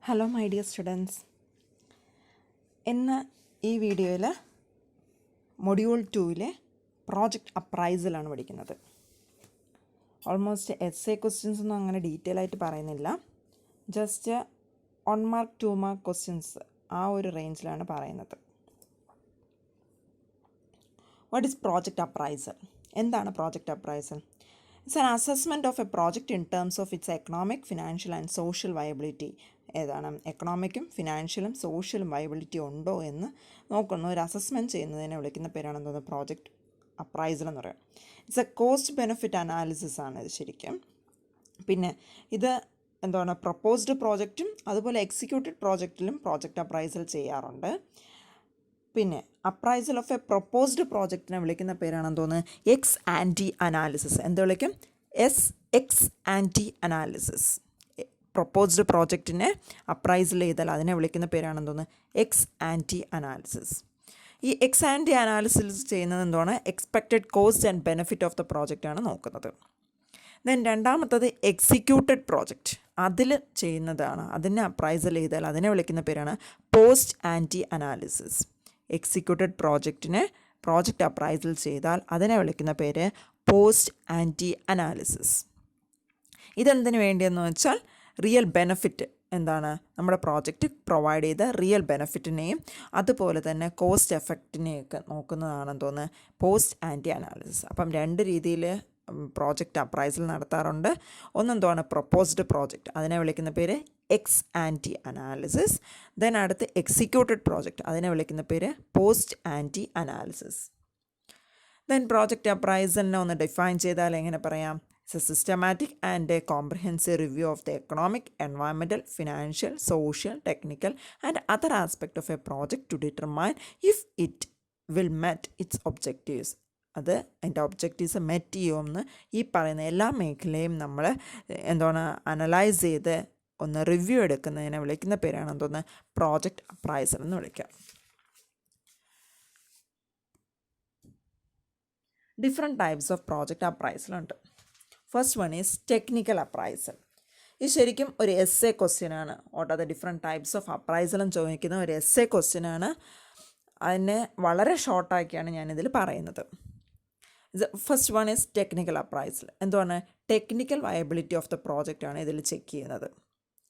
Hello my dear students, ഇന്ന് ഈ വീഡിയോയിൽ മൊഡ്യൂൾ 2 പ്രോജക്റ്റ് അപ്രൈസലാണ് പഠിക്കുന്നത്. ഓൾമോസ്റ്റ് ക്വസ്റ്റ്യൻസ് ഒന്നും അങ്ങനെ ഡീറ്റെയിൽ ആയിട്ട് പറയുന്നില്ല. ജസ്റ്റ് 1 മാർക്ക് 2 മാർക്ക് ക്വസ്റ്റ്യൻസ് ആ ഒരു റേഞ്ചിലാണ് പറയുന്നത്. What is project appraisal? എന്താണ് project appraisal? It's an assessment of a project in terms of its economic, financial and social viability. ഏതാണ് എക്കണോമിക്കും ഫിനാൻഷ്യലും സോഷ്യലും വയബിലിറ്റി ഉണ്ടോ എന്ന് നോക്കുന്നു. ഒരു അസസ്മെൻറ്റ് ചെയ്യുന്നതിനെ വിളിക്കുന്ന പേരാണ് എന്തോന്ന് പ്രോജക്റ്റ് അപ്രൈസൽ എന്ന് പറയുന്നത്. It's A cost benefit analysis ആണ് ഇത് ശരിക്കും. പിന്നെ ഇത് എന്താണ് പ്രപ്പോസ്ഡ് പ്രോജക്റ്റും അതുപോലെ എക്സിക്യൂട്ടഡ് പ്രോജക്റ്റിലും പ്രോജക്റ്റ് അപ്രൈസൽ ചെയ്യാറുണ്ട്. പിന്നെ അപ്രൈസൽ ഓഫ് എ പ്രൊപ്പോസ്ഡ് പ്രോജക്റ്റിനെ വിളിക്കുന്ന പേരാണ് എന്തോന്ന് എക്സ് ആൻറ്റി അനാലിസിസ്. എന്ത് വിളിക്കും? Ex ante analysis. പ്രൊപ്പോസ്ഡ് പ്രോജക്റ്റിനെ അപ്രൈസൽ ചെയ്താൽ അതിനെ വിളിക്കുന്ന പേരാണ് എന്തോന്ന് എക്സ് ആൻറ്റി അനാലിസിസ്. ഈ എക്സ് ആൻറ്റി അനാലിസിസ് ചെയ്യുന്നത് എന്താണ്? Expected cost and benefit of the പ്രോജക്റ്റാണ് നോക്കുന്നത്. ദെൻ രണ്ടാമത്തത് എക്സിക്യൂട്ടഡ് പ്രോജക്റ്റ്, അതിൽ ചെയ്യുന്നതാണ്. അതിനെ അപ്രൈസൽ ചെയ്താൽ അതിനെ വിളിക്കുന്ന പേരാണ് പോസ്റ്റ് ആൻറ്റി അനാലിസിസ്. എക്സിക്യൂട്ടഡ് പ്രോജക്റ്റിനെ പ്രോജക്റ്റ് അപ്രൈസൽ ചെയ്താൽ അതിനെ വിളിക്കുന്ന പേര് പോസ്റ്റ് ആൻറ്റി അനാലിസിസ്. ഇതെന്തിനു വേണ്ടിയെന്ന് വെച്ചാൽ റിയൽ ബെനിഫിറ്റ് എന്താണ് നമ്മുടെ പ്രോജക്റ്റ് പ്രൊവൈഡ് ചെയ്ത റിയൽ ബെനിഫിറ്റിനെയും അതുപോലെ തന്നെ കോസ്റ്റ് എഫക്റ്റിനെയൊക്കെ നോക്കുന്നതാണെന്ന് തോന്നുന്നത് പോസ്റ്റ് ആൻറ്റി അനാലിസിസ്. അപ്പം രണ്ട് രീതിയിൽ പ്രോജക്റ്റ് അപ്രൈസൽ നടത്താറുണ്ട്. ഒന്നെന്താണ് പ്രൊപ്പോസ്ഡ് പ്രോജക്റ്റ്, അതിനെ വിളിക്കുന്ന പേര് എക്സ് ആൻറ്റി അനാലിസിസ്. ദെൻ അടുത്ത് എക്സിക്യൂട്ടഡ് പ്രോജക്റ്റ്, അതിനെ വിളിക്കുന്ന പേര് post ante analysis. Then project അപ്രൈസലിനെ ഒന്ന് ഡിഫൈൻ ചെയ്താൽ എങ്ങനെ പറയാം? It's a systematic and a comprehensive review of the economic, environmental, financial, social, technical and other aspects of a project to determine if it will meet its objectives. അത് അതിൻ്റെ objectives met ചെയ്യുമെന്ന് ഈ പറയുന്ന എല്ലാ മേഖലയും നമ്മൾ എന്താണ് അനലൈസ് ചെയ്ത് ഒന്ന് റിവ്യൂ എടുക്കുന്നതിനെ വിളിക്കുന്ന പേരാണ് എന്തോന്ന് പ്രോജക്റ്റ് അപ്രൈസൽ എന്ന് വിളിക്കുക. Different types of project appraisal ഉണ്ട്. First one is technical appraisal. ഇത് ശരിക്കും ഒരു ക്വസ്റ്റ്യനാണ്. What are the different types of അപ്രൈസലും ചോദിക്കുന്ന ഒരു ക്വസ്റ്റ്യനാണ്. അതിനെ വളരെ ഷോർട്ടാക്കിയാണ് ഞാനിതിൽ പറയുന്നത്. First one is technical appraisal. എന്താണ്? Technical viability of the project ആണ് ഇതിൽ ചെക്ക് ചെയ്യുന്നത്.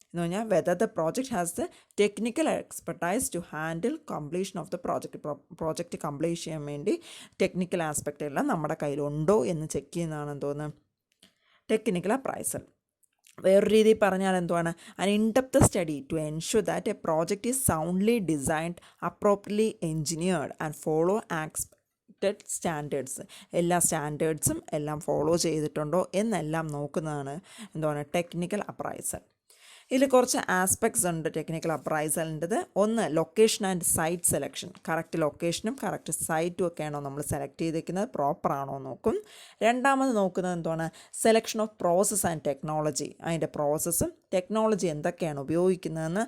എന്ന് പറഞ്ഞാൽ whether the project has the technical expertise to handle completion of the project complete ചെയ്യാൻ വേണ്ടി ടെക്നിക്കൽ ആസ്പെക്റ്റ് എല്ലാം നമ്മുടെ കയ്യിലുണ്ടോ എന്ന് ചെക്ക് ചെയ്യുന്നതാണ് തോന്നുന്നത് ടെക്നിക്കൽ അപ്രൈസൽ. വേറൊരു രീതിയിൽ പറഞ്ഞാൽ എന്തുവാണ്? an in-depth study to ensure that a project is soundly designed, appropriately engineered and follow expected standards. എല്ലാ സ്റ്റാൻഡേർഡ്സും എല്ലാം ഫോളോ ചെയ്തിട്ടുണ്ടോ എന്നെല്ലാം നോക്കുന്നതാണ് എന്തുവാണ് ടെക്നിക്കൽ അപ്രൈസൽ. ഇതിൽ കുറച്ച് ആസ്പെക്ട്സ് ഉണ്ട് ടെക്നിക്കൽ അപ്രൈസലിൻ്റെത്. ഒന്ന് location and site selection. Correct ലൊക്കേഷനും കറക്റ്റ് സൈറ്റും ഒക്കെയാണോ നമ്മൾ സെലക്ട് ചെയ്തിരിക്കുന്നത്, പ്രോപ്പറാണോ നോക്കും. രണ്ടാമത് നോക്കുന്നത് എന്താണ്? Selection of process and technology. അതിൻ്റെ പ്രോസസ്സും ടെക്നോളജി എന്തൊക്കെയാണ് ഉപയോഗിക്കുന്നതെന്ന്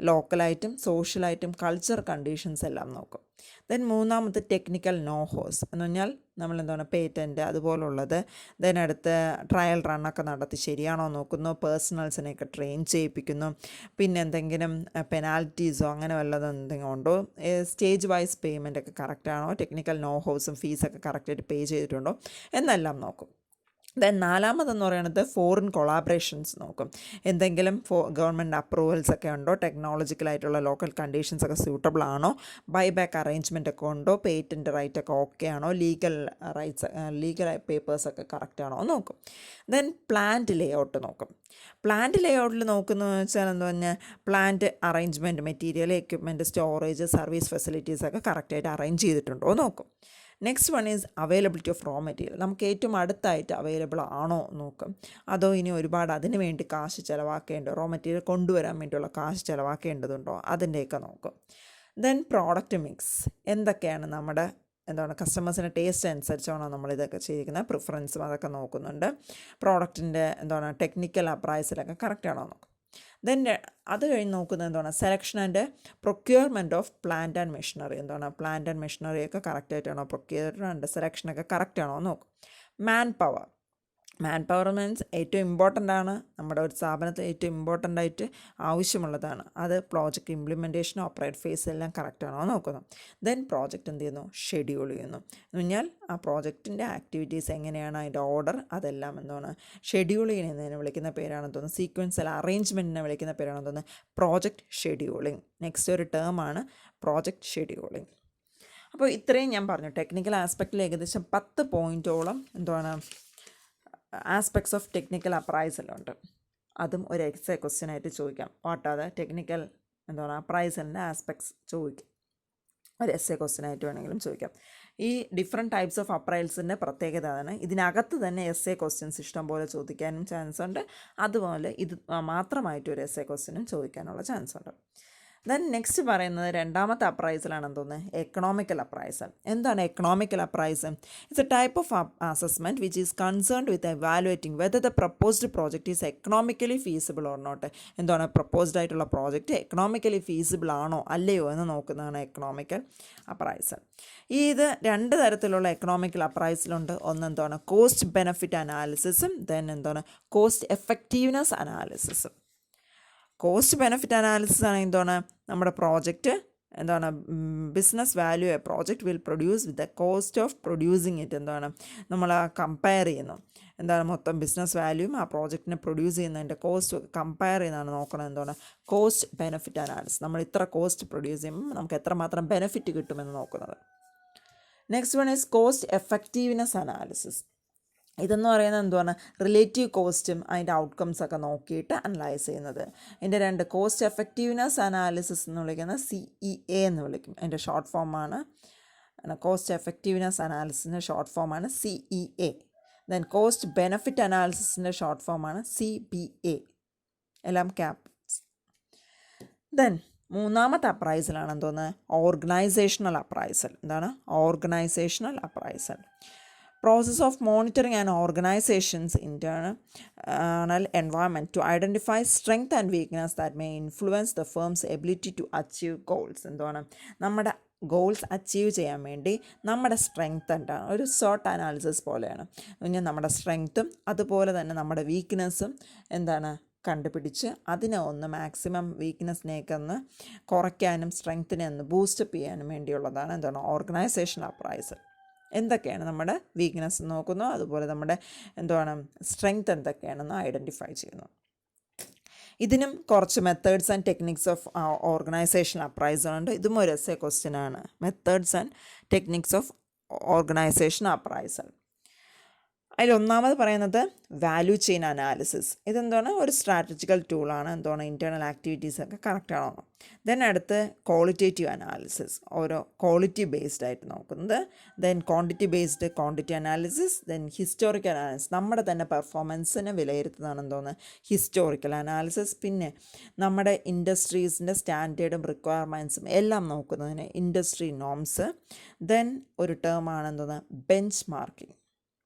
ലോക്കലായിട്ടും സോഷ്യലായിട്ടും കൾച്ചർ കണ്ടീഷൻസ് എല്ലാം നോക്കും. ദെൻ മൂന്നാമത്തെ ടെക്നിക്കൽ നോഹോസ് എന്ന് പറഞ്ഞാൽ നമ്മളെന്താണ് പേറ്റൻറ്റ് അതുപോലുള്ളത്. ദെൻ അടുത്ത് ട്രയൽ റണ്ണൊക്കെ നടത്തി ശരിയാണോ നോക്കുന്നു, പേഴ്സണൽസിനെയൊക്കെ ട്രെയിൻ ചെയ്യിപ്പിക്കുന്നു. പിന്നെ എന്തെങ്കിലും പെനാൽറ്റീസോ അങ്ങനെ വല്ലതും എന്തെങ്കിലും ഉണ്ടോ, സ്റ്റേജ് വൈസ് പേയ്മെൻ്റ് ഒക്കെ കറക്റ്റാണോ, ടെക്നിക്കൽ നോഹോസും ഫീസൊക്കെ കറക്റ്റായിട്ട് പേ ചെയ്തിട്ടുണ്ടോ എന്നെല്ലാം നോക്കും. ദെൻ നാലാമതെന്ന് പറയുന്നത് ഫോറിൻ കൊളാബറേഷൻസ് നോക്കും. എന്തെങ്കിലും ഗവൺമെൻറ് അപ്രൂവൽസ് ഒക്കെ ഉണ്ടോ, ടെക്നോളജിക്കലായിട്ടുള്ള ലോക്കൽ കണ്ടീഷൻസ് ഒക്കെ സ്യൂട്ടബിൾ ആണോ, ബൈബാക്ക് അറേഞ്ച്മെൻ്റ് ഒക്കെ ഉണ്ടോ, പേറ്റൻറ്റ് റൈറ്റ് ഒക്കെ ഓക്കെ ആണോ, ലീഗൽ പേപ്പേഴ്സൊക്കെ കറക്റ്റ് ആണോ നോക്കും. ദെൻ പ്ലാന്റ് ലേഔട്ട് നോക്കും. പ്ലാന്റ് ലേഔട്ടിൽ നോക്കുന്നതെന്ന് വെച്ചാൽ എന്താ പറഞ്ഞാൽ plant arrangement, material, equipment, storage, service ഫെസിലിറ്റീസൊക്കെ കറക്റ്റായിട്ട് അറേഞ്ച് ചെയ്തിട്ടുണ്ടോ നോക്കും. Next one is availability of raw material. നമുക്ക് ഏറ്റവും അടുത്തായിട്ട് അവൈലബിൾ ആണോ നോക്കും. അതോ ഇനി ഒരുപാട് അതിന് വേണ്ടി കാശ് ചിലവാക്കേണ്ടോ, റോ മെറ്റീരിയൽ കൊണ്ടുവരാൻ വേണ്ടിയുള്ള കാശ് ചിലവാക്കേണ്ടതുണ്ടോ, അതിൻ്റെയൊക്കെ നോക്കും. Then product mix. എന്തൊക്കെയാണ് നമ്മുടെ എന്താണ് കസ്റ്റമേഴ്സിൻ്റെ ടേസ്റ്റ് അനുസരിച്ചാണോ നമ്മളിതൊക്കെ ചെയ്യിക്കുന്നത്, പ്രിഫറൻസും അതൊക്കെ നോക്കുന്നുണ്ട്. പ്രോഡക്റ്റിൻ്റെ എന്താണ് ടെക്നിക്കൽ അപ്രൈസലൊക്കെ കറക്റ്റാണോ നോക്കും. ദെൻ അത് കഴിഞ്ഞ് നോക്കുന്നത് എന്താണ് selection and procurement of plant and machinery. എന്താണ് പ്ലാന്റ് ആൻഡ് മെഷീനറിയൊക്കെ കറക്റ്റായിട്ടാണോ, പ്രൊക്യൂർമെൻറ്റ് സെലക്ഷനൊക്കെ കറക്റ്റാണോ നോക്കും. Man power man power means ഏറ്റവും ഇമ്പോർട്ടൻ്റ് ആണ്, നമ്മുടെ ഒരു സ്ഥാപനത്തിൽ ഏറ്റവും ഇമ്പോർട്ടൻ്റ് ആയിട്ട് ആവശ്യമുള്ളതാണ്. അത് പ്രോജക്റ്റ് ഇംപ്ലിമെൻറ്റേഷൻ ഓപ്പറേറ്റ് ഫേസ് എല്ലാം കറക്റ്റാണോ നോക്കുന്നു. ദെൻ പ്രോജക്റ്റ് എന്ത് ചെയ്യുന്നു, ഷെഡ്യൂൾ ചെയ്യുന്നു. എന്ന് പറഞ്ഞാൽ ആ പ്രോജക്റ്റിൻ്റെ ആക്ടിവിറ്റീസ് എങ്ങനെയാണ്, അതിൻ്റെ ഓർഡർ അതെല്ലാം എന്താണ് ഷെഡ്യൂൾ ചെയ്യുന്നതിന് വിളിക്കുന്ന പേരാണെന്ന് തോന്നുന്നു. സീക്വൻസ് അറേഞ്ച്മെൻറ്റിനെ വിളിക്കുന്ന പേരാണെന്ന് തോന്നുന്നു പ്രോജക്റ്റ് ഷെഡ്യൂളിംഗ്. നെക്സ്റ്റ് ഒരു ടേമാണ് പ്രോജക്റ്റ് ഷെഡ്യൂളിംഗ്. അപ്പോൾ ഇത്രയും ഞാൻ പറഞ്ഞു. ടെക്നിക്കൽ ആസ്പെക്റ്റിൽ ഏകദേശം 10 പോയിൻറ്റോളം എന്താണ് ആസ്പെക്ട്സ് ഓഫ് ടെക്നിക്കൽ അപ്രൈസലുണ്ട്. അതും ഒരു എക്സേ ക്വസ്റ്റ്യൻ ആയിട്ട് ചോദിക്കാം. വാട്ട് ആർ ദ ടെക്നിക്കൽ എന്താണ് അപ്രൈസലിൻ്റെ ആസ്പെക്ട്സ് ചോദിക്കാം, ഒരു എസ്സേ ക്വസ്റ്റ്യൻ ആയിട്ട് വേണമെങ്കിലും ചോദിക്കാം. ഈ ഡിഫറെൻറ്റ് ടൈപ്സ് ഓഫ് അപ്രൈസലിൻ്റെ പ്രത്യേകത ആണ് ഇതിനകത്ത് തന്നെ എസ്സേ ക്വസ്റ്റ്യൻസ് ഇഷ്ടം പോലെ ചോദിക്കാനും ചാൻസ് ഉണ്ട്. അതുപോലെ ഇത് മാത്രമായിട്ട് ഒരു എസ്സേ ക്വസ്റ്റ്യനും ചോദിക്കാനുള്ള ചാൻസ് ഉണ്ട്. ദെൻ നെക്സ്റ്റ് പറയുന്നത് രണ്ടാമത്തെ അപ്രൈസലാണെന്ന് തോന്നുന്നത് എക്കണോമിക്കൽ അപ്രൈസൽ. എന്താണ് economical appraisal? It's a type of assessment which is concerned with evaluating whether the proposed project is economically feasible or not. എന്താണ് പ്രപ്പോസ്ഡ് ആയിട്ടുള്ള പ്രോജക്റ്റ് എക്കണോമിക്കലി ഫീസിബിൾ ആണോ അല്ലയോ എന്ന് നോക്കുന്നതാണ് എക്കണോമിക്കൽ അപ്രൈസൽ. ഇത് 2 തരത്തിലുള്ള എക്കണോമിക്കൽ അപ്രൈസലുണ്ട്. ഒന്ന് എന്താണ് കോസ്റ്റ് ബെനഫിറ്റ് അനാലിസിസും ദെൻ എന്താണ് കോസ്റ്റ് എഫക്റ്റീവ്നെസ് അനാലിസിസും. കോസ്റ്റ് ബെനഫിറ്റ് അനാലിസിസ് ആണ് എന്താണ് നമ്മുടെ പ്രോജക്റ്റ് എന്താണ് business value a project will produce with the cost of producing it. എന്താണ് നമ്മൾ കമ്പയർ ചെയ്യുന്നു, എന്താണ് മൊത്തം ബിസിനസ് വാല്യൂയും ആ പ്രോജക്റ്റിനെ പ്രൊഡ്യൂസ് ചെയ്യുന്നതിൻ്റെ കോസ്റ്റ് കമ്പയർ ചെയ്യുന്നതാണ് നോക്കുന്നത് എന്താണ് കോസ്റ്റ് ബെനഫിറ്റ് അനാലിസിസ്. നമ്മൾ ഇത്ര കോസ്റ്റ് പ്രൊഡ്യൂസ് ചെയ്യുമ്പോൾ നമുക്ക് എത്രമാത്രം ബെനിഫിറ്റ് കിട്ടുമെന്ന് നോക്കുന്നത്. Next one is cost effectiveness analysis. ഇതെന്ന് പറയുന്നത് എന്തുവാണ് റിലേറ്റീവ് കോസ്റ്റും അതിൻ്റെ ഔട്ട്കംസ് ഒക്കെ നോക്കിയിട്ട് അനലൈസ് ചെയ്യുന്നത്. ഇതിൻ്റെ 2 കോസ്റ്റ് എഫക്റ്റീവ്നെസ് അനാലിസിസ് എന്ന് വിളിക്കുന്നത് CEA എന്ന് വിളിക്കും. അതിൻ്റെ ഷോർട്ട് ഫോമാണ് കോസ്റ്റ് എഫക്റ്റീവ്നെസ് അനാലിസിസിൻ്റെ ഷോർട്ട് ഫോമാണ് CEA. ദെൻ കോസ്റ്റ് ബെനഫിറ്റ് അനാലിസിസിൻ്റെ ഷോർട്ട് ഫോമാണ് CBA. എല്ലാം ക്യാപ്. ദെൻ മൂന്നാമത്തെ അപ്രൈസലാണെന്ന് തോന്നുന്നത് ഓർഗനൈസേഷണൽ അപ്രൈസൽ. എന്താണ് organisational appraisal? Process of monitoring an organization's internal environment to identify strength and weakness that may influence the firm's ability to achieve goals. എന്താണ് നമ്മുടെ goals achieve ചെയ്യാൻ വേണ്ടി നമ്മുടെ സ്ട്രെങ്ത് എന്താണ് ഒരു സോട്ട് അനാലിസിസ് പോലെയാണ്. പിന്നെ നമ്മുടെ സ്ട്രെങ്ത്തും അതുപോലെ തന്നെ നമ്മുടെ വീക്ക്നെസ്സും എന്താണ് കണ്ടുപിടിച്ച് അതിനെ ഒന്ന് മാക്സിമം വീക്ക്നെസ്സിനെയൊക്കെ ഒന്ന് കുറയ്ക്കാനും സ്ട്രെങ്ത്തിനെ ഒന്ന് ബൂസ്റ്റപ്പ് ചെയ്യാനും വേണ്ടിയുള്ളതാണ് എന്താണ് ഓർഗനൈസേഷണൽ അപ്രൈസൽ. എന്തൊക്കെയാണ് നമ്മുടെ വീക്ക്നെസ് നോക്കുന്നു, അതുപോലെ നമ്മുടെ എന്താണ് സ്ട്രെങ്ത് എന്തൊക്കെയാണെന്ന് ഐഡൻറ്റിഫൈ ചെയ്യുന്നു. ഇതിനും കുറച്ച് methods and techniques of organisational appraisal ഉണ്ട്. ഇതും ഒരു എസ്സേ ക്വസ്റ്റ്യൻ ആണ്. Methods and techniques of organisation appraisal. അതിലൊന്നാമത് പറയുന്നത് വാല്യൂ ചെയിൻ അനാലിസിസ്. ഇതെന്താണ് ഒരു സ്ട്രാറ്റജിക്കൽ ടൂളാണ്. എന്താണ് ഇൻറ്റേർണൽ ആക്ടിവിറ്റീസൊക്കെ കറക്റ്റാണോ. ദെൻ അടുത്ത് ക്വാളിറ്റേറ്റീവ് അനാലിസിസ്, ഓരോ ക്വാളിറ്റി ബേസ്ഡ് ആയിട്ട് നോക്കുന്നത്. Then quantity based quantity analysis. Then historical analysis, നമ്മുടെ തന്നെ പെർഫോമൻസിനെ വിലയിരുത്തുന്നതാണെന്ന് തോന്നുന്നത് ഹിസ്റ്റോറിക്കൽ അനാലിസിസ്. പിന്നെ നമ്മുടെ ഇൻഡസ്ട്രീസിൻ്റെ സ്റ്റാൻഡേർഡും റിക്വയർമെൻറ്റ്സും എല്ലാം നോക്കുന്നതിന് ഇൻഡസ്ട്രി നോംസ്. ദെൻ ഒരു ടേമാണെന്ന് തോന്നുന്നത് ബെഞ്ച് മാർക്കിംഗ്.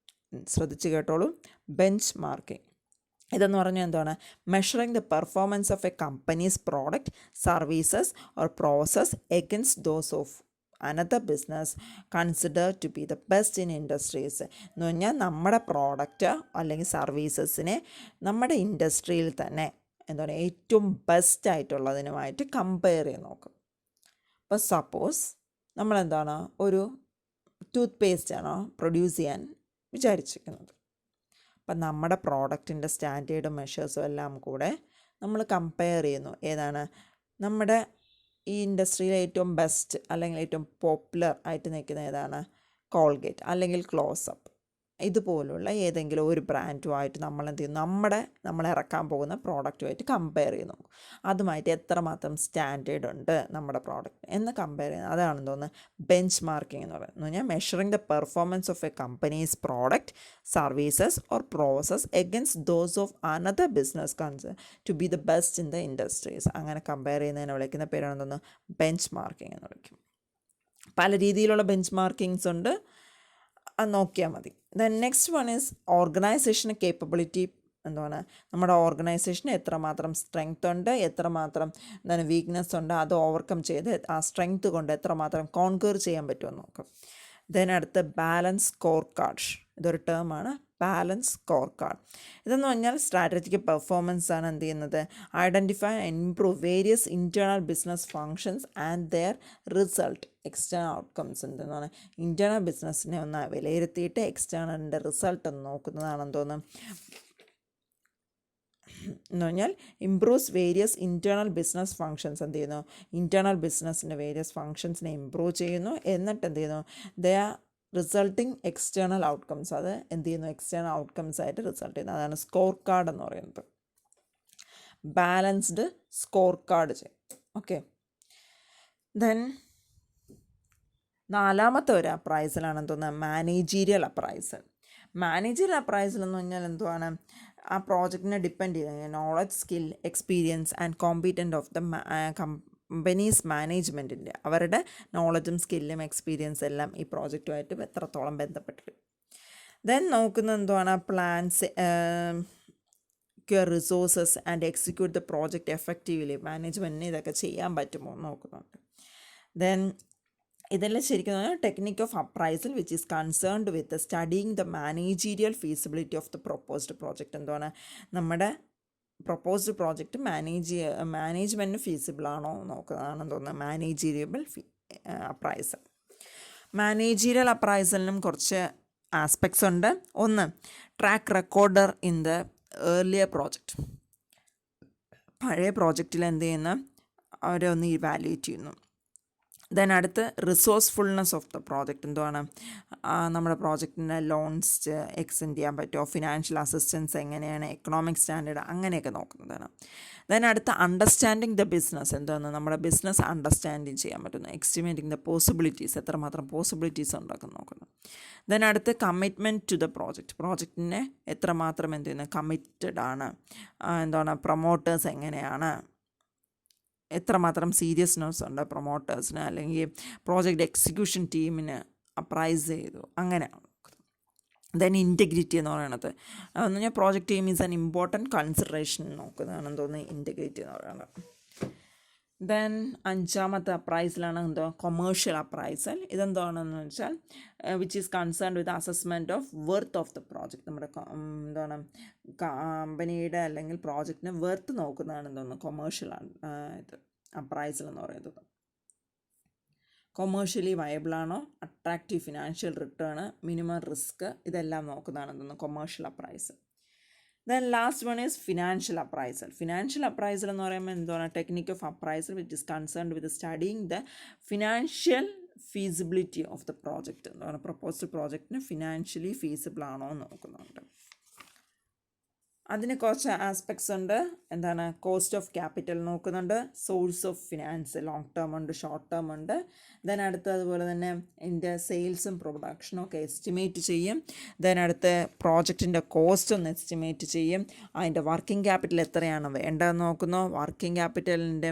ശ്രദ്ധിച്ച് കേട്ടോളൂ, ബെഞ്ച് മാർക്കിംഗ്. ഇതെന്ന് പറഞ്ഞാൽ എന്താണ് measuring the performance of a company's product services or process against those of another business consider to be the best in industries. എന്ന് പറഞ്ഞാൽ നമ്മുടെ പ്രോഡക്റ്റ് അല്ലെങ്കിൽ സർവീസസിനെ നമ്മുടെ ഇൻഡസ്ട്രിയിൽ തന്നെ എന്താണ് ഏറ്റവും ബെസ്റ്റ് ആയിട്ടുള്ളതിനുമായിട്ട് കമ്പയർ ചെയ്ത് നോക്കും. ഇപ്പോൾ സപ്പോസ് നമ്മളെന്താണ് ഒരു ടൂത്ത് പേസ്റ്റാണോ പ്രൊഡ്യൂസ് ചെയ്യാൻ വിചാരിച്ചിരിക്കുന്നത്. അപ്പം നമ്മുടെ പ്രോഡക്റ്റിൻ്റെ സ്റ്റാൻഡേർഡും മെഷേഴ്സും എല്ലാം കൂടെ നമ്മൾ കമ്പയർ ചെയ്യുന്നു. ഏതാണ് നമ്മുടെ ഈ ഇൻഡസ്ട്രിയിലെ ഏറ്റവും ബെസ്റ്റ് അല്ലെങ്കിൽ ഏറ്റവും പോപ്പുലർ ആയിട്ട് നിൽക്കുന്ന ഏതാണ് കോൾഗേറ്റ് അല്ലെങ്കിൽ ക്ലോസപ്പ്. ഇതുപോലുള്ള ഏതെങ്കിലും ഒരു ബ്രാൻഡുമായിട്ട് നമ്മൾ എന്ത് ചെയ്യും നമ്മൾ ഇറക്കാൻ പോകുന്ന പ്രോഡക്റ്റുമായിട്ട് കമ്പയർ ചെയ്ത് നോക്കും. അതുമായിട്ട് എത്രമാത്രം സ്റ്റാൻഡേർഡ് ഉണ്ട് നമ്മുടെ പ്രോഡക്റ്റ് എന്ന് കമ്പയർ ചെയ്യുന്നത്. അതാണെന്ന് തോന്നുന്നത് ബെഞ്ച് മാർക്കിംഗ് എന്ന് പറയുന്നത്. എന്ന് പറഞ്ഞാൽ measuring the performance of a company's product services or process against those of another business concern to be the best in the industries. അങ്ങനെ കമ്പയർ ചെയ്യുന്നതിനെ വിളിക്കുന്ന പേരാണെന്ന് തോന്നുന്നത് ബെഞ്ച് മാർക്കിംഗ് എന്ന് വിളിക്കും. പല രീതിയിലുള്ള ബെഞ്ച് മാർക്കിങ്സ് ഉണ്ട്, അത് നോക്കിയാൽ മതി. Then next one is organisation capability. എന്താണ് നമ്മുടെ ഓർഗനൈസേഷന് എത്രമാത്രം സ്ട്രെങ്ത് ഉണ്ട്, എത്രമാത്രം എന്താണ് വീക്ക്നെസ് ഉണ്ട്, അത് ഓവർകം ചെയ്ത് ആ സ്ട്രെങ്ത് കൊണ്ട് എത്രമാത്രം കോൺക്വർ ചെയ്യാൻ പറ്റുമെന്ന് നോക്കാം. ദെൻ അടുത്ത് ബാലൻസ് സ്കോർ കാർഡ്. ഇതൊരു ടേമാണ്. Balance score card. ഇതെന്ന് പറഞ്ഞാൽ സ്ട്രാറ്റജിക് പെർഫോമൻസ് ആണ് എന്ത് ചെയ്യുന്നത്, identify and improve various internal business functions and their result external outcomes. എന്തെന്നാണ് ഇൻറ്റേർണൽ ബിസിനസ്സിനെ ഒന്ന് വിലയിരുത്തിയിട്ട് എക്സ്റ്റേണലിൻ്റെ റിസൾട്ട് ഒന്ന് നോക്കുന്നതാണെന്ന് തോന്നുന്നു. എന്ന് പറഞ്ഞാൽ improves various internal business functions. എന്ത് ചെയ്യുന്നു, ഇൻറ്റേർണൽ ബിസിനസ്സിൻ്റെ വേരിയസ് ഫങ്ഷൻസിനെ ഇമ്പ്രൂവ് ചെയ്യുന്നു. എന്നിട്ട് എന്ത് ചെയ്യുന്നു, ദ റിസൾട്ടിങ് എക്സ്റ്റേണൽ ഔട്ട്കംസ്, അത് എന്ത് ചെയ്യുന്നു, എക്സ്റ്റേണൽ ഔട്ട്കംസ് ആയിട്ട് റിസൾട്ട് ചെയ്യുന്നു. അതാണ് സ്കോർ കാർഡ് എന്ന് പറയുന്നത്. ബാലൻസ്ഡ് സ്കോർ കാർഡ് ചെയ്യും. ഓക്കെ, ദെൻ നാലാമത്തെ ഒരു അപ്രൈസലാണെന്ന് തോന്നുന്നത് മാനേജീരിയൽ അപ്രൈസൽ. മാനേജീരിയൽ അപ്രൈസൽ എന്ന് പറഞ്ഞാൽ എന്തുവാണ്, ആ പ്രോജക്റ്റിനെ ഡിപ്പെൻഡ് ചെയ്ത് knowledge, skill, experience and competent of the companies മാനേജ്മെൻറ്റിൻ്റെ അവരുടെ നോളജും സ്കില്ലും എക്സ്പീരിയൻസ് എല്ലാം ഈ പ്രോജക്റ്റുമായിട്ട് എത്രത്തോളം ബന്ധപ്പെട്ടിട്ട്. ദെൻ നോക്കുന്നത് എന്തുവാണ്, plans, resources and execute the project effectively. മാനേജ്മെൻറ്റിന് ഇതൊക്കെ ചെയ്യാൻ പറ്റുമോ എന്ന് നോക്കുന്നുണ്ട്. ദെൻ ഇതെല്ലാം ശരിക്കും technique of appraisal which is concerned with studying the managerial feasibility of the proposed project. എന്താണ് നമ്മുടെ പ്രൊപ്പോസ്ഡ് പ്രോജക്റ്റ് മാനേജ്മെൻറ്റിന് ഫീസിബിളാണോ നോക്കുന്നതാണെന്ന് തോന്നുന്നത് മാനേജീരിയബിൾ അപ്രൈസൽ. മാനേജീരിയൽ അപ്രൈസലിനും കുറച്ച് ആസ്പെക്ട്സ് ഉണ്ട്. ഒന്ന്, track recorder in the earlier project. പഴയ പ്രോജക്റ്റിൽ എന്ത് ചെയ്യുന്ന അവരെ ഒന്ന് ഇവാലുവേറ്റ് ചെയ്യുന്നു. ദെൻ അടുത്ത് റിസോഴ്സ്ഫുൾനെസ് ഓഫ് ദ പ്രോജക്റ്റ്. എന്തുവാണ്, നമ്മുടെ പ്രോജക്റ്റിൻ്റെ ലോൺസ് എക്സ്റ്റെൻഡ് ചെയ്യാൻ പറ്റുമോ, ഫിനാൻഷ്യൽ അസിസ്റ്റൻസ് എങ്ങനെയാണ്, എക്കണോമിക് സ്റ്റാൻഡേർഡ് അങ്ങനെയൊക്കെ നോക്കുന്നതാണ്. ദെൻ അടുത്ത് അണ്ടർസ്റ്റാൻഡിങ് ദ ബിസിനസ്. എന്താണ് നമ്മുടെ ബിസിനസ് അണ്ടർസ്റ്റാൻഡിങ് ചെയ്യാൻ പറ്റുന്നു. എസ്റ്റിമേറ്റിംഗ് ദ പോസിബിലിറ്റീസ്, എത്രമാത്രം പോസിബിലിറ്റീസ് ഉണ്ടാക്കുന്നു നോക്കുന്നു. ദെൻ അടുത്ത് കമ്മിറ്റ്മെൻറ്റ് ടു ദ പ്രോജക്റ്റ്. പ്രോജക്റ്റിനെ എത്രമാത്രം എന്ത് ചെയ്യുന്നത്, കമ്മിറ്റഡ് ആണ്, എന്താണ് പ്രൊമോട്ടേഴ്സ് എങ്ങനെയാണ്, എത്രമാത്രം സീരിയസ്നെസ് ഉണ്ട് പ്രൊമോട്ടേഴ്സിന്, അല്ലെങ്കിൽ പ്രോജക്റ്റ് എക്സിക്യൂഷൻ ടീമിന് അപ്രൈസ് ചെയ്തു, അങ്ങനെയാണ്. ദെൻ ഇൻറ്റഗ്രിറ്റി എന്ന് പറയുന്നത് എന്ന് പറഞ്ഞാൽ project team is an important consideration നോക്കുന്നതാണെന്ന് തോന്നുന്നു ഇൻറ്റഗ്രിറ്റി എന്ന് പറയുന്നത്. ദെൻ അഞ്ചാമത്തെ അപ്രൈസലാണ് എന്തോ കൊമേഴ്ഷ്യൽ അപ്രൈസൽ. ഇതെന്താണെന്ന് വെച്ചാൽ which is concerned with assessment of Worth of the project. നമ്മുടെ എന്താണ് കമ്പനിയുടെ അല്ലെങ്കിൽ പ്രോജക്റ്റിന് വെർത്ത് നോക്കുന്നതാണെന്ന് തോന്നുന്നു കൊമേഴ്ഷ്യൽ ഇത് അപ്രൈസൽ എന്ന് പറയുന്നത്. കൊമേഴ്ഷ്യലി വയബിളാണോ, attractive financial return, minimum risk, ഇതെല്ലാം നോക്കുന്നതാണെന്ന് തോന്നുന്നു commercial appraisal. Then last one is financial appraisal. Financial appraisal എന്ന് പറയുമ്പോൾ എന്താണ് technique of appraisal which is concerned with studying the financial feasibility of the project. എന്താണ് പ്രൊപ്പോസ്ഡ് പ്രോജക്റ്റിന് financially feasible ആണോ എന്ന് നോക്കുന്നുണ്ട്. അതിന് കുറച്ച് ആസ്പെക്ട്സ് ഉണ്ട്. എന്താണ് കോസ്റ്റ് ഓഫ് ക്യാപിറ്റൽ നോക്കുന്നുണ്ട്, source of finance long term ഉണ്ട്, ഷോർട്ട് ടേം ഉണ്ട്. ദെൻ അടുത്ത് അതുപോലെ തന്നെ ഇതിൻ്റെ സെയിൽസും പ്രൊഡക്ഷനും ഒക്കെ എസ്റ്റിമേറ്റ് ചെയ്യും. ദെൻ അടുത്ത് പ്രോജക്റ്റിൻ്റെ കോസ്റ്റ് ഒന്ന് എസ്റ്റിമേറ്റ് ചെയ്യും. അതിൻ്റെ വർക്കിംഗ് ക്യാപിറ്റൽ എത്രയാണ് വേണ്ടതെന്ന് നോക്കുന്നു. വർക്കിംഗ് ക്യാപിറ്റലിൻ്റെ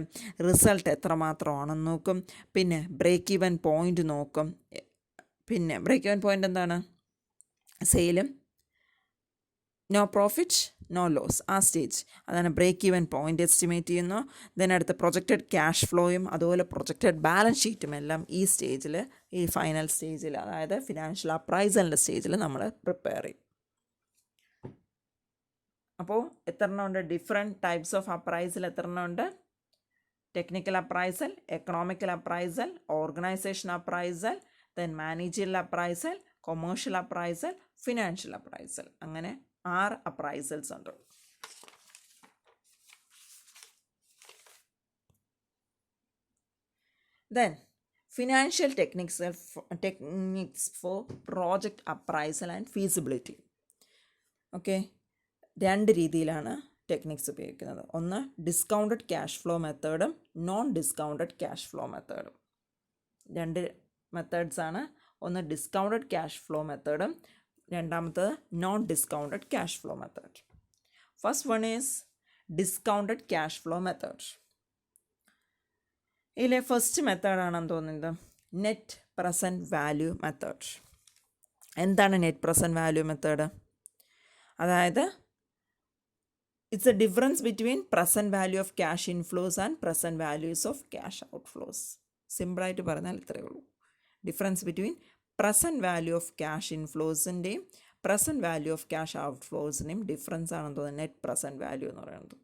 റിസൾട്ട് എത്രമാത്രമാണെന്ന് നോക്കും. പിന്നെ ബ്രേക്ക് ഈവൻ പോയിൻ്റ് നോക്കും. പിന്നെ ബ്രേക്ക് ഈവൻ പോയിൻ്റ് എന്താണ്, സെയിലും നോ പ്രോഫിറ്റ് നോ ലോസ്, ആ സ്റ്റേജ് അതാണ് ബ്രേക്ക് ഈവൻ പോയിൻ്റ് എസ്റ്റിമേറ്റ് ചെയ്യുന്നു. ദെൻ അടുത്ത പ്രൊജക്റ്റഡ് ക്യാഷ് ഫ്ലോയും അതുപോലെ പ്രൊജക്റ്റഡ് ബാലൻസ് ഷീറ്റും എല്ലാം ഈ സ്റ്റേജിൽ, ഈ ഫൈനൽ സ്റ്റേജിൽ, അതായത് ഫിനാൻഷ്യൽ അപ്രൈസലിൻ്റെ സ്റ്റേജിൽ നമ്മൾ പ്രിപ്പയർ ചെയ്യും. അപ്പോൾ എത്ര എണ്ണം ഉണ്ട്, ഡിഫറെൻറ്റ് ടൈപ്സ് ഓഫ് അപ്രൈസൽ എത്ര എണ്ണം ഉണ്ട്, technical appraisal, economical appraisal, organisation appraisal, then managerial appraisal, commercial appraisal, financial appraisal, അങ്ങനെ 6 അപ്രൈസൽസ് ഉണ്ട്. Then financial techniques for project appraisal and feasibility. Okay, 2 രീതിയിലാണ് ടെക്നിക്സ് ഉപയോഗിക്കുന്നത്. ഒന്ന് ഡിസ്കൗണ്ടഡ് ക്യാഷ് ഫ്ലോ മെത്തേഡും non discounted cash flow മെത്തേഡും. 2 മെത്തേഡ്സാണ്. ഒന്ന് discounted cash flow മെത്തേഡും രണ്ടാമത്തത് non discounted cash flow method. First one is discounted cash flow method. ഇതിലെ ഫസ്റ്റ് മെത്തേഡാണെന്ന് തോന്നുന്നത് നെറ്റ് പ്രസൻറ്റ് വാല്യൂ മെത്തേഡ്. എന്താണ് നെറ്റ് പ്രസൻറ്റ് വാല്യൂ മെത്തേഡ്? അതായത് it's a difference between present value of cash inflows and present values of cash outflows. സിമ്പിളായിട്ട് പറഞ്ഞാൽ ഇത്രയേ ഉള്ളൂ. Difference between present value of cash ഇൻഫ്ലോസിൻ്റെയും പ്രസൻറ്റ് വാല്യൂ ഓഫ് ക്യാഷ് ഔട്ട്ഫ്ലോസിനെയും difference ആണെന്ന് തോന്നുന്നത് നെറ്റ് പ്രസൻറ്റ് വാല്യൂ എന്ന് പറയുന്നത്.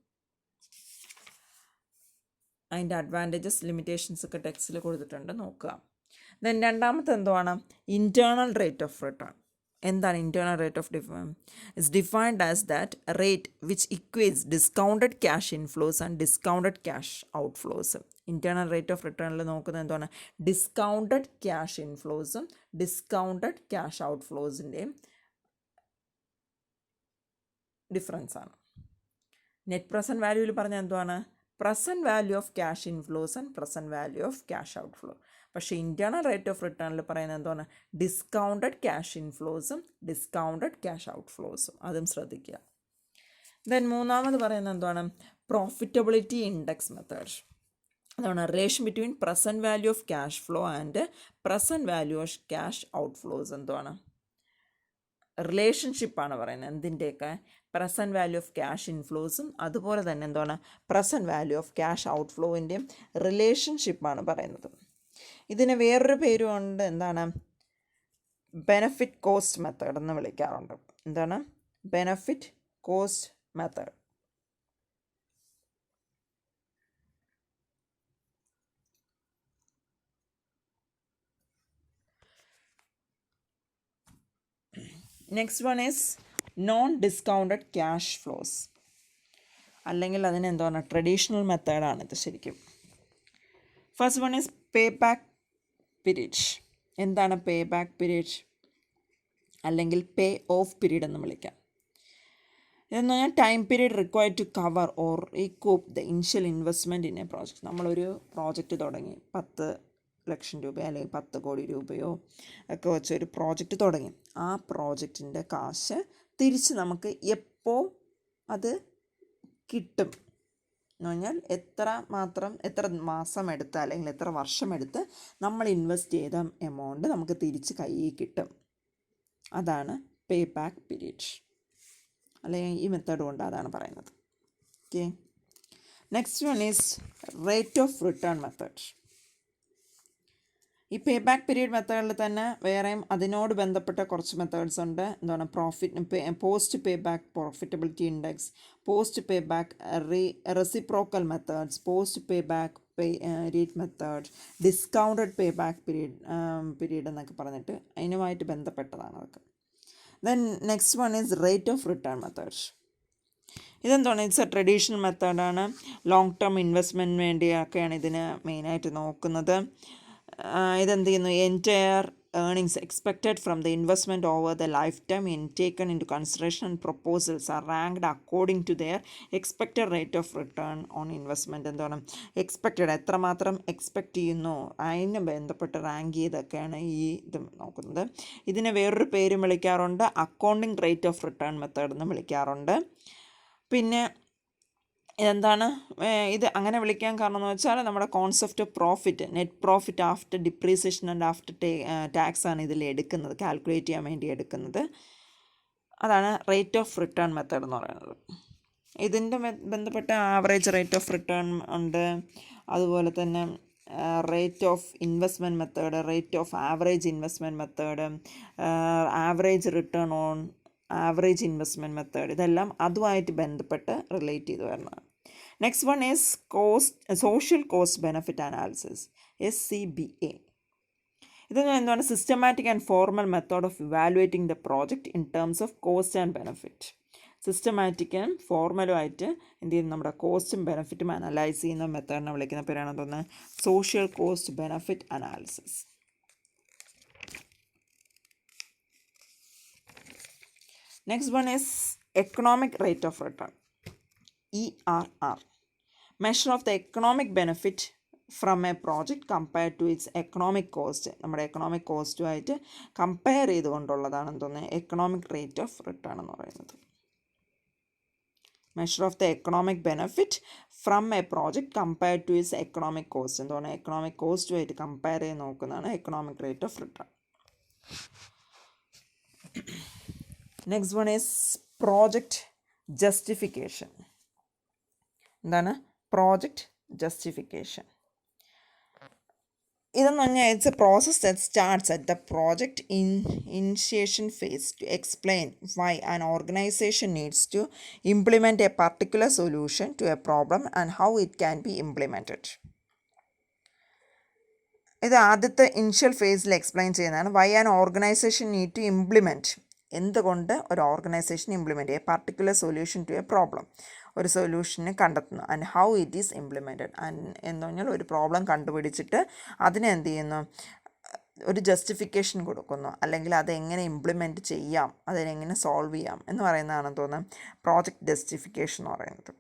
അതിൻ്റെ അഡ്വാൻറ്റേജസ് ലിമിറ്റേഷൻസ് ഒക്കെ ടെക്സ്റ്റിൽ കൊടുത്തിട്ടുണ്ട്, നോക്കുക. ദെൻ രണ്ടാമത്തെ എന്തുവാണ്, ഇൻറ്റേർണൽ റേറ്റ് ഓഫ് റിട്ടേൺ. എന്താണ് internal rate of it's defined as that rate which equates discounted cash inflows and discounted cash outflows. Internal rate of റിട്ടേണിൽ നോക്കുന്നത് എന്താണ്, ഡിസ്കൗണ്ടഡ് ക്യാഷ് ഇൻഫ്ലോസും ഡിസ്കൗണ്ടഡ് ക്യാഷ് ഔട്ട്ഫ്ലോസിൻ്റെയും ഡിഫറൻസ് ആണ്. നെറ്റ് പ്രസൻറ്റ് വാല്യൂവിൽ പറഞ്ഞാൽ എന്തുവാണ്, present value of cash inflows and present value of cash outflow. പക്ഷേ ഇൻറ്റേർണൽ റേറ്റ് ഓഫ് റിട്ടേണിൽ പറയുന്നത് എന്താണ്, ഡിസ്കൗണ്ടഡ് ക്യാഷ് ഇൻഫ്ലോസും ഡിസ്കൗണ്ടഡ് ക്യാഷ് ഔട്ട്ഫ്ലോസും. അതും ശ്രദ്ധിക്കുക. ദെൻ മൂന്നാമത് പറയുന്നത് എന്താണ്, പ്രോഫിറ്റബിലിറ്റി ഇൻഡെക്സ് മെത്തേഡ്. അതാണ് relation between present value of cash flow and present value of cash outflows. എന്താണ് റിലേഷൻഷിപ്പാണ് പറയുന്നത്, എന്തിൻ്റെയൊക്കെ, പ്രസൻറ്റ് വാല്യൂ ഓഫ് ക്യാഷ് ഇൻഫ്ലോസും അതുപോലെ തന്നെ എന്താണ് പ്രസൻറ്റ് വാല്യൂ ഓഫ് ക്യാഷ് ഔട്ട്ഫ്ലോവിൻ്റെയും റിലേഷൻഷിപ്പാണ് പറയുന്നത്. ഇതിന് വേറൊരു പേരുമുണ്ട്, എന്താണ്, ബെനഫിറ്റ് കോസ്റ്റ് മെത്തേഡ് എന്ന് വിളിക്കാറുണ്ട്. എന്താണ് benefit cost method. Next one is non discounted cash flows, അല്ലെങ്കിൽ അതിനെന്താണ് ട്രഡീഷണൽ മെത്തേഡാണിത് ശരിക്കും. First one is pay back period. എന്താണ് പേ ബാക്ക് പീരീഡ്, അല്ലെങ്കിൽ പേ ഓഫ് പീരീഡ് എന്ന് വിളിക്കാം. ഇതെന്ന് പറഞ്ഞാൽ time period required to cover or recoup the initial investment in a project. നമ്മളൊരു പ്രോജക്റ്റ് തുടങ്ങി 10 ലക്ഷം രൂപയോ അല്ലെങ്കിൽ 10 കോടി രൂപയോ ഒക്കെ വെച്ചൊരു പ്രോജക്റ്റ് തുടങ്ങി. ആ പ്രോജക്റ്റിൻ്റെ കാശ് തിരിച്ച് നമുക്ക് എപ്പോൾ അത് കിട്ടും എന്ന് പറഞ്ഞാൽ എത്ര മാസം എടുത്ത് അല്ലെങ്കിൽ എത്ര വർഷം എടുത്ത് നമ്മൾ ഇൻവെസ്റ്റ് ചെയ്ത എമൗണ്ട് നമുക്ക് തിരിച്ച് കയ്യിൽ കിട്ടും. അതാണ് പേ ബാക്ക് പീരീഡ്, അല്ലെങ്കിൽ ഈ മെത്തേഡ് കൊണ്ട് അതാണ് പറയുന്നത്. Okay, next one is rate of return method. ഈ പേ ബാക്ക് പീരീഡ് മെത്തേഡിൽ തന്നെ വേറെയും അതിനോട് ബന്ധപ്പെട്ട കുറച്ച് മെത്തേഡ്സ് ഉണ്ട്. എന്താണ് post pay back profitability index, post pay back reciprocal methods, post pay back rate method, discounted pay back period എന്നൊക്കെ പറഞ്ഞിട്ട് അതിനുമായിട്ട് ബന്ധപ്പെട്ടതാണ് അതൊക്കെ. Then next one is rate of return method. ഇതെന്താണ്, ഇറ്റ്സ് എ ട്രഡീഷണൽ മെത്തേഡാണ്. Long term ഇൻവെസ്റ്റ്മെൻറ്റിന് വേണ്ടിയൊക്കെയാണ് ഇതിന് മെയിനായിട്ട് നോക്കുന്നത്. ഇതെന്ത് ചെയ്യുന്നു, entire earnings expected from the investment over the life time taken in to consideration and proposals are ranked according to their expected rate of return on investment. എന്താണ് expected, എത്രമാത്രം എക്സ്പെക്റ്റ് ചെയ്യുന്നു അതിന് ബന്ധപ്പെട്ട് റാങ്ക് ചെയ്തൊക്കെയാണ് ഈ ഇത് നോക്കുന്നത്. ഇതിനെ വേറൊരു പേരും വിളിക്കാറുണ്ട്, accounting rate of return method എന്ന് വിളിക്കാറുണ്ട്. പിന്നെ ഇതെന്താണ്, ഇത് അങ്ങനെ വിളിക്കാൻ കാരണം എന്ന് വെച്ചാൽ നമ്മുടെ concept of profit, net profit after depreciation and after tax ആണ് ഇതിൽ എടുക്കുന്നത്, കാൽക്കുലേറ്റ് ചെയ്യാൻ വേണ്ടി എടുക്കുന്നത്. അതാണ് റേറ്റ് ഓഫ് റിട്ടേൺ മെത്തേഡ് എന്ന് പറയുന്നത്. ഇതിൻ്റെ ബന്ധപ്പെട്ട ആവറേജ് റേറ്റ് ഓഫ് റിട്ടേൺ ഉണ്ട്, അതുപോലെ തന്നെ rate of investment method, rate of average investment method, average return on average investment method. ഇതെല്ലാം അതുമായിട്ട് ബന്ധപ്പെട്ട് റിലേറ്റ് ചെയ്ത് വരുന്നത്. Next one is social cost benefit analysis, SCBA. ഇതെന്ന് എന്താണ്, systematic and formal method of evaluating the project in terms of cost and benefit. സിസ്റ്റമാറ്റിക്കും ഫോർമലുമായിട്ട് എന്ത് ചെയ്യുന്നു, നമ്മുടെ കോസ്റ്റും ബെനിഫിറ്റും അനലൈസ് ചെയ്യുന്ന മെത്തേഡിനെ വിളിക്കുന്ന പേരാണ് തോന്നുന്നത് social cost benefit analysis. Next one is economic rate of return, ERR. Measure of the economic benefit from a project compared to its economic cost. നമ്മുടെ എക്കണോമിക് കോസ്റ്റുമായിട്ട് കമ്പയർ ചെയ്തുകൊണ്ടുള്ളതാണെന്ന് തോന്നുന്നത് എക്കണോമിക് റേറ്റ് ഓഫ് റിട്ടേൺ എന്ന് പറയുന്നത്. Measure of the economic benefit from a project compared to its economic cost. എന്താണ് economic കോസ്റ്റുമായിട്ട് compare ചെയ്ത് നോക്കുന്നതാണ് economic rate of return. Next one is project justification. എന്താണ് പ്രോജക്റ്റ് ജസ്റ്റിഫിക്കേഷൻ? ഇതെന്ന് പറഞ്ഞാൽ it's a process that starts at the project initiation phase to explain why an organization needs to implement a particular solution to a problem and how it can be implemented. ഇത് ആദ്യത്തെ initial ഫേസിൽ explain ചെയ്യുന്നതാണ്. Why an organization need to implement, എന്തുകൊണ്ട് ഒരു organization implement ചെയ്യുക, particular solution to a problem, ഒരു സൊല്യൂഷനെ കണ്ടെത്തുന്നു. And how it is implemented, എന്ന് പറഞ്ഞാൽ ഒരു പ്രോബ്ലം കണ്ടുപിടിച്ചിട്ട് അതിനെ എന്ത് ചെയ്യുന്നു, ഒരു ജസ്റ്റിഫിക്കേഷൻ കൊടുക്കുന്നു, അല്ലെങ്കിൽ അതെങ്ങനെ ഇംപ്ലിമെൻറ്റ് ചെയ്യാം, അതിനെങ്ങനെ സോൾവ് ചെയ്യാം എന്ന് പറയുന്നതാണെന്ന് തോന്നുന്നത് പ്രോജക്റ്റ് ജസ്റ്റിഫിക്കേഷൻ എന്ന് പറയുന്നത്.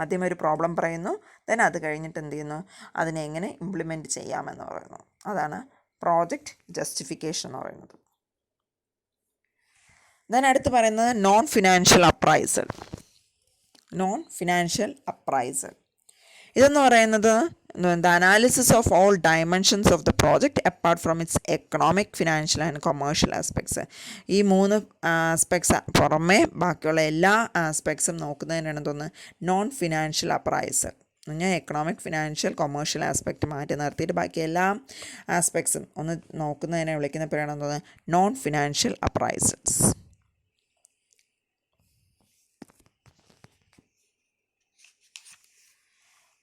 ആദ്യം ഒരു പ്രോബ്ലം പറയുന്നു, ദെൻ അത് കഴിഞ്ഞിട്ട് എന്ത് ചെയ്യുന്നു, അതിനെ എങ്ങനെ ഇംപ്ലിമെൻറ്റ് ചെയ്യാമെന്ന് പറയുന്നു. അതാണ് പ്രോജക്റ്റ് ജസ്റ്റിഫിക്കേഷൻ എന്ന് പറയുന്നത്. ദെൻ അടുത്ത് പറയുന്നത് non financial appraisal. Non financial appraisal ഇതെന്ന് പറയുന്നത് the analysis of all dimensions of the project apart from it's economic, financial and commercial aspects. ഈ 3 ആസ്പെക്ട്സ് പുറമേ ബാക്കിയുള്ള എല്ലാ ആസ്പെക്ട്സും നോക്കുന്നതിനാണ് തോന്നുന്നത് നോൺ ഫിനാൻഷ്യൽ അപ്രൈസൽ. ഞാൻ എക്കണോമിക്, ഫിനാൻഷ്യൽ, കൊമേഴ്ഷ്യൽ ആസ്പെക്റ്റ് മാറ്റി നിർത്തിയിട്ട് ബാക്കി എല്ലാ ആസ്പെക്ട്സും ഒന്ന് നോക്കുന്നതിനെ വിളിക്കുന്ന പേരാണെന്ന് തോന്നുന്നത് non financial appraisals.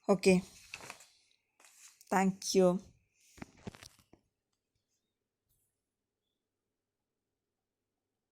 Okay, thank you.